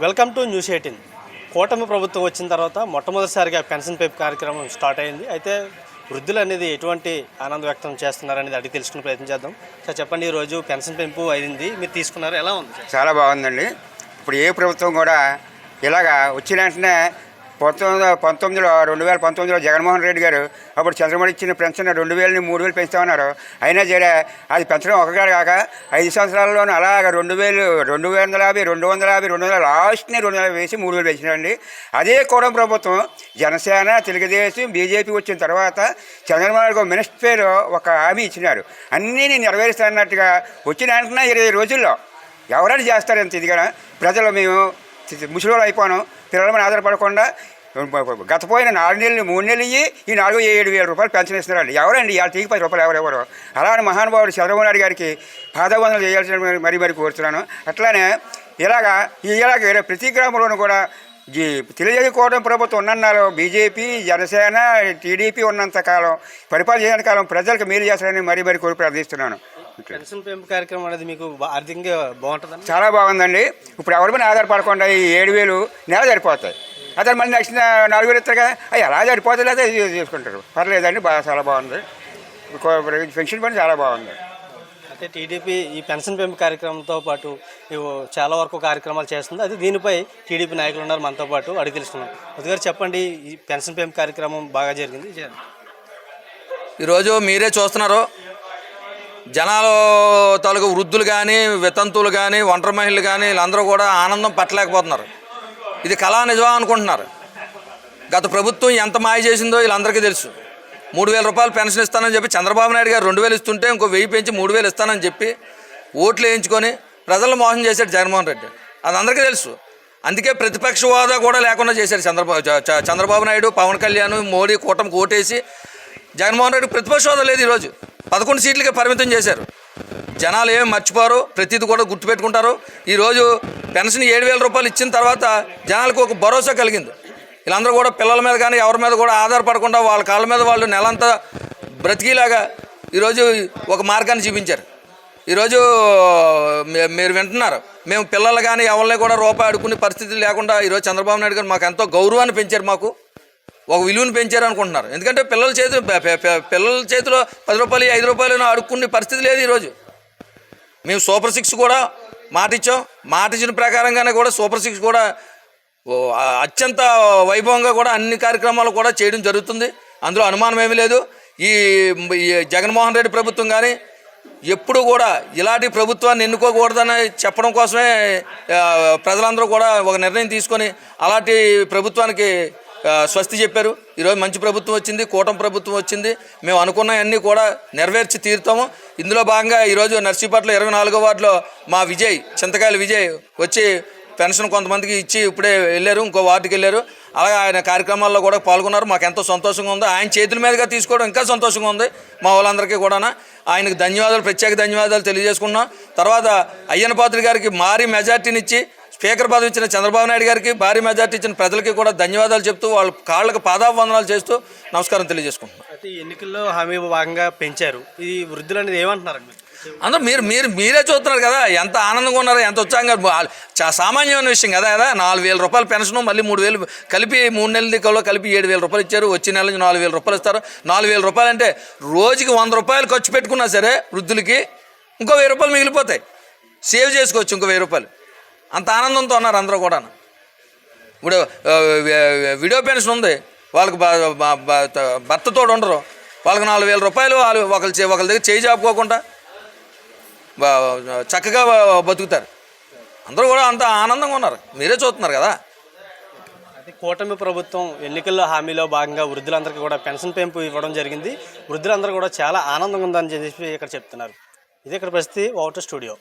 Welcome to news 18. కూటమి ప్రభుత్వం వచ్చిన తర్వాత మొట్టమొదటిసారిగా పెన్షన్ పెంపు కార్యక్రమం స్టార్ట్ అయింది. అయితే వృద్ధులు అనేది ఎటువంటి ఆనందం వ్యక్తం చేస్తున్నారనేది అడిగి తెలుసుకునే ప్రయత్నం చేద్దాం. సార్ చెప్పండి, ఈరోజు పెన్షన్ పెంపు అయింది, మీరు తీసుకున్నారు, ఎలా ఉంది? చాలా బాగుందండి. ఇప్పుడు ఏ ప్రభుత్వం కూడా ఇలాగా వచ్చిన వెంటనే 2019లో జగన్మోహన్ రెడ్డి గారు అప్పుడు చంద్రబాబు ఇచ్చిన పెన్షన్ 2000ని 3000 పెంచుతామన్నారు. అయినా సరే అది పెంచడం ఒకగారు కాక 5 సంవత్సరాల్లోనూ అలాగ 2000, 250, 250 లాస్ట్ని 200 వేసి 3000 పెంచినారండి. అదే కూడా ప్రభుత్వం జనసేన, తెలుగుదేశం, బీజేపీ వచ్చిన తర్వాత చంద్రబాబు మినిస్టర్ ఒక హామీ ఇచ్చినారు, అన్నీ నేను నెరవేరుస్తానన్నట్టుగా వచ్చిన వెంటనే 20 రోజుల్లో ఎవరైనా చేస్తారు ఎంత ఇదిగా. ప్రజలు మేము ముసలివాళ్ళు అయిపోయాను, పిల్లల మీద ఆధారపడకుండా గతపోయిన 4 నెలలు 3 నెలలు ఇయ్యి ఈ 4,000-7,000 రూపాయలు పెన్షన్ ఇస్తున్నారండి. ఎవరండి ఇవాళ తీగి 10 రూపాయలు ఎవరెవరు? అలానే మహానుభావుడు చంద్రబాబు నాయుడు గారికి పాదవందనలు చేయాల్సిన మరీ కోరుతున్నాను. అట్లానే ఇలాగ ప్రతి గ్రామంలోనూ కూడా తెలియజేయకపోవడం ప్రభుత్వం ఉన్నన్నాళ్ళు బీజేపీ, జనసేన, టీడీపీ ఉన్నంతకాలం పరిపాలన చేయని కాలం ప్రజలకు మేలు చేస్తారని మరీ కోరి ప్రార్థిస్తున్నాను. పెన్షన్ పెంపు కార్యక్రమం అనేది మీకు ఆర్థికంగా బాగుంటుంది? చాలా బాగుందండి. ఇప్పుడు ఎవరి మీద ఆధారపడకుండా ఈ 7,000 నెల సరిపోతాయి. అతను మళ్ళీ నెక్స్ట్ 4,000 ఇస్తారు కదా, అవి ఎలా సరిపోతుంది లేదా చేసుకుంటారు. పర్లేదండి, చాలా బాగుంది. పెన్షన్ పని చాలా బాగుంది. అంటే టీడీపీ ఈ పెన్షన్ పెంపు కార్యక్రమంతో పాటు చాలా వరకు కార్యక్రమాలు చేస్తుంది. అది దీనిపై టీడీపీ నాయకులు ఉన్నారు మనతో పాటు, అడిగి తెలుసుకున్నాం. అందుగారు చెప్పండి, ఈ పెన్షన్ పెంపు కార్యక్రమం బాగా జరిగింది. ఈరోజు మీరే చూస్తున్నారు, జనాలు తాలూకు వృద్ధులు కానీ, వితంతువులు కానీ, ఒంటరి మహిళలు కానీ వీళ్ళందరూ కూడా ఆనందం పట్టలేకపోతున్నారు. ఇది కళా నిజమా అనుకుంటున్నారు. గత ప్రభుత్వం ఎంత మాయ చేసిందో వీళ్ళందరికీ తెలుసు. 3,000 రూపాయలు పెన్షన్ ఇస్తానని చెప్పి చంద్రబాబు నాయుడు గారు 2,000 ఇస్తుంటే ఇంకో 1000 పెంచి 3,000 ఇస్తానని చెప్పి ఓట్లు వేయించుకొని ప్రజలను మోసం చేశాడు జగన్మోహన్ రెడ్డి. అది అందరికీ తెలుసు. అందుకే ప్రతిపక్ష హోదా కూడా లేకుండా చేశాడు చంద్రబాబు నాయుడు, పవన్ కళ్యాణ్, మోడీ కూటమికి ఓటేసి జగన్మోహన్ రెడ్డి ప్రతిపక్ష హోదా లేదు. ఈరోజు 11 సీట్లకే పరిమితం చేశారు. జనాలు ఏమి మర్చిపోరు, ప్రతిదీ కూడా గుర్తుపెట్టుకుంటారు. ఈరోజు పెన్షన్ 7,000 రూపాయలు ఇచ్చిన తర్వాత జనాలకు ఒక భరోసా కలిగింది. వీళ్ళందరూ కూడా పిల్లల మీద కానీ ఎవరి మీద కూడా ఆధారపడకుండా వాళ్ళ కాళ్ళ మీద వాళ్ళు నెలంతా బ్రతికిలాగా ఈరోజు ఒక మార్గాన్ని చూపించారు. ఈరోజు మీరు వింటున్నారు, మేము పిల్లలు కానీ ఎవరిని కూడా రూపాయి అడుక్కునే పరిస్థితి లేకుండా ఈరోజు చంద్రబాబు నాయుడు గారు మాకు ఎంతో గౌరవాన్ని పెంచారు, మాకు ఒక విలువను పెంచారు అనుకుంటున్నారు. ఎందుకంటే పిల్లల చేతిలో 10 రూపాయలు 5 రూపాయలు అడుక్కునే పరిస్థితి లేదు. ఈరోజు మేము సూపర్ 6 కూడా మాట ఇచ్చిన ప్రకారంగానే కూడా సూపర్ 6 కూడా అత్యంత వైభవంగా కూడా అన్ని కార్యక్రమాలు కూడా చేయడం జరుగుతుంది. అందులో అనుమానం ఏమీ లేదు. ఈ జగన్మోహన్ రెడ్డి ప్రభుత్వం కానీ ఎప్పుడు కూడా ఇలాంటి ప్రభుత్వాన్ని ఎన్నుకోకూడదని చెప్పడం కోసమే ప్రజలందరూ కూడా ఒక నిర్ణయం తీసుకొని అలాంటి ప్రభుత్వానికి స్వస్తి చెప్పారు. ఈరోజు మంచి ప్రభుత్వం వచ్చింది, కూటమి ప్రభుత్వం వచ్చింది. మేము అనుకున్నవన్నీ కూడా నెరవేర్చి తీరుతాము. ఇందులో భాగంగా ఈరోజు నర్సీపట్ల 24వ వార్డులో మా చింతకాయల విజయ్ వచ్చి పెన్షన్ కొంతమందికి ఇచ్చి ఇప్పుడే వెళ్ళారు, ఇంకో వార్డుకి వెళ్ళారు. అలాగే ఆయన కార్యక్రమాల్లో కూడా పాల్గొన్నారు. మాకు ఎంతో సంతోషంగా ఉంది. ఆయన చేతుల మీదుగా తీసుకోవడం ఇంకా సంతోషంగా ఉంది మా వాళ్ళందరికీ కూడా. ఆయనకు ప్రత్యేక ధన్యవాదాలు తెలియజేసుకున్నాం. తర్వాత అయ్యన్నపాత్రి గారికి భారీ మెజార్టీని ఇచ్చి స్పీకర్ పదవి ఇచ్చిన చంద్రబాబు నాయుడు గారికి భారీ మెజార్టీ ఇచ్చిన ప్రజలకి కూడా ధన్యవాదాలు చెప్తూ వాళ్ళ కాళ్ళకు పాదాభివందనాలు చేస్తూ నమస్కారం తెలియజేసుకుంటున్నాం. అయితే ఎన్నికల్లో హామీ భాగంగా పెంచారు. ఈ వృద్ధులు అనేది ఏమంటున్నారండి? అందరూ మీరే చూస్తున్నారు కదా, ఎంత ఆనందంగా ఉన్నారు, ఎంత ఉత్సాహంగా. సామాన్యమైన విషయం కదా. 4,000 రూపాయలు పెన్షన్, మళ్ళీ 3,000 కలిపి 3 నెలల కలిపి 7,000 రూపాయలు ఇచ్చారు. వచ్చే నెల నుంచి 4,000 రూపాయలు ఇస్తారు. 4,000 రూపాయలు అంటే రోజుకి 100 రూపాయలు ఖర్చు పెట్టుకున్నా సరే వృద్ధులకి ఇంకో 1,000 రూపాయలు మిగిలిపోతాయి. సేవ్ చేసుకోవచ్చు ఇంకో 1,000 రూపాయలు. అంత ఆనందంతో ఉన్నారు అందరూ కూడా. ఇప్పుడు విడో పెన్షన్ ఉంది, వాళ్ళకి భర్తతో ఉండరు, వాళ్ళకి 4,000 రూపాయలు వాళ్ళు ఒకరి దగ్గర చేయి చాపుకోకుండా చక్కగా బతుకుతారు. అందరూ కూడా అంత ఆనందంగా ఉన్నారు, మీరే చూస్తున్నారు కదా. అయితే కూటమి ప్రభుత్వం ఎన్నికల్లో హామీలో భాగంగా వృద్ధులందరికీ కూడా పెన్షన్ పెంపు ఇవ్వడం జరిగింది. వృద్ధులందరూ కూడా చాలా ఆనందంగా ఉందని చెప్పి ఇక్కడ చెప్తున్నారు. ఇది ఇక్కడ పరిస్థితి. Over to studio.